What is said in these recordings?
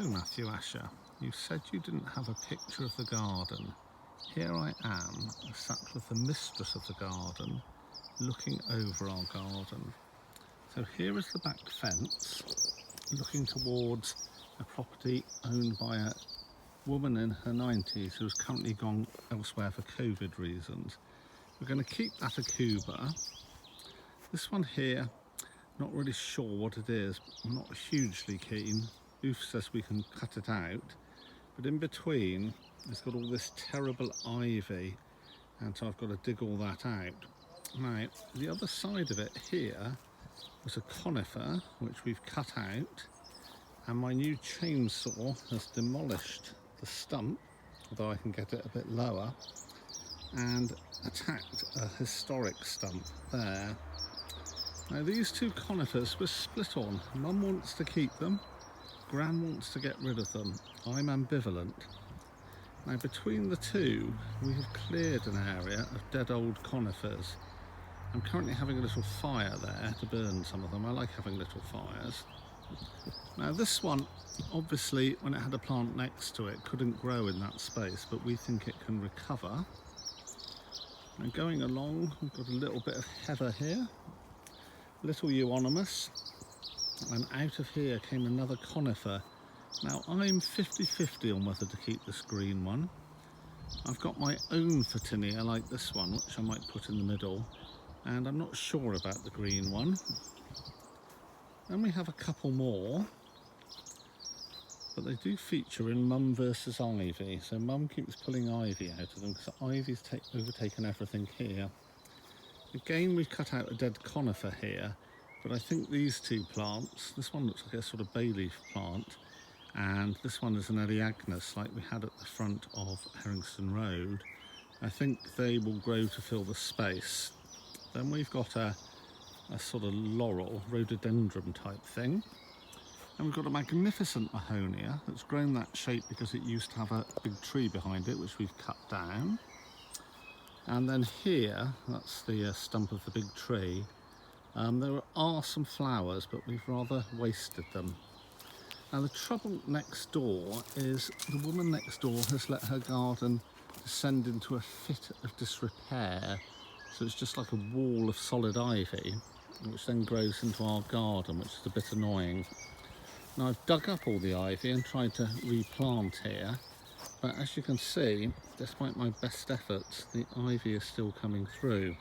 Matthew Asher, you said you didn't have a picture of the garden. Here I am, sat with the mistress of the garden, looking over our garden. So here is the back fence, looking towards a property owned by a woman in her 90s who's currently gone elsewhere for COVID reasons. We're going to keep that a Cuba. This one here, not really sure what it is. I'm not hugely keen. Oof says we can cut it out, but in between it's got all this terrible ivy, and so I've got to dig all that out. Now, the other side of it here was a conifer which we've cut out, and my new chainsaw has demolished the stump, although I can get it a bit lower, and attacked a historic stump there. Now, these two conifers were split on. Mum wants to keep them, Gran wants to get rid of them. I'm ambivalent. Now, between the two, we have cleared an area of dead old conifers. I'm currently having a little fire there to burn some of them. I like having little fires. Now, this one, obviously, when it had a plant next to it, couldn't grow in that space, but we think it can recover. Now, going along, we've got a little bit of heather here, little euonymus, and out of here came another conifer. Now, I'm 50-50 on whether to keep this green one. I've got my own Photinia like this one, which I might put in the middle, and I'm not sure about the green one. Then we have a couple more, but they do feature in Mum versus Ivy, so Mum keeps pulling ivy out of them because Ivy's overtaken everything here. Again, we've cut out a dead conifer here, but I think these two plants, this one looks like a sort of bay leaf plant, and this one is an Elaeagnus like we had at the front of Herringston Road. I think they will grow to fill the space. Then we've got a sort of laurel, rhododendron type thing. And we've got a magnificent Mahonia that's grown that shape because it used to have a big tree behind it, which we've cut down. And then here, that's the stump of the big tree. There are some flowers, but we've rather wasted them. Now, the trouble next door is the woman next door has let her garden descend into a fit of disrepair. So it's just like a wall of solid ivy, which then grows into our garden, which is a bit annoying. Now, I've dug up all the ivy and tried to replant here, but as you can see, despite my best efforts, the ivy is still coming through.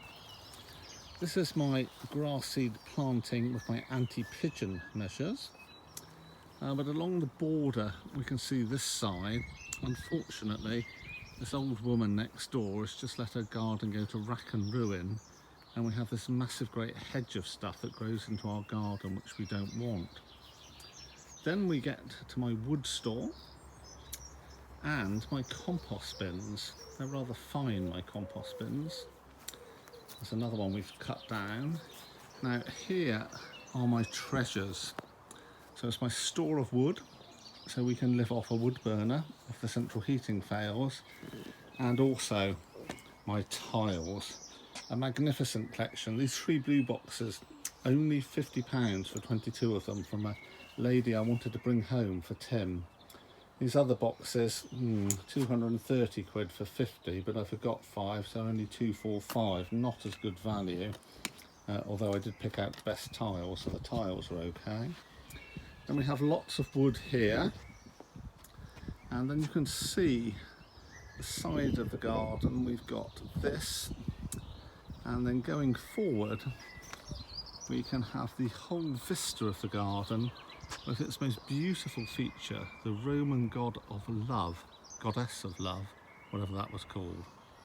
This is my grass seed planting with my anti-pigeon measures. But along the border, we can see this side. Unfortunately, this old woman next door has just let her garden go to rack and ruin, and we have this massive great hedge of stuff that grows into our garden, which we don't want. Then we get to my wood store and my compost bins. They're rather fine, my compost bins. There's another one we've cut down. Now, here are my treasures. So it's my store of wood, so we can live off a wood burner if the central heating fails, and also my tiles. A magnificent collection. These 3 blue boxes, only £50 for 22 of them, from a lady I wanted to bring home for Tim. These other boxes, 230 quid for 50, but I forgot 5, so only 245. Not as good value, although I did pick out the best tiles, so the tiles are okay. Then we have lots of wood here, and then you can see the side of the garden. We've got this, and then going forward we can have the whole vista of the garden with its most beautiful feature, the Roman god of love, goddess of love, whatever that was called.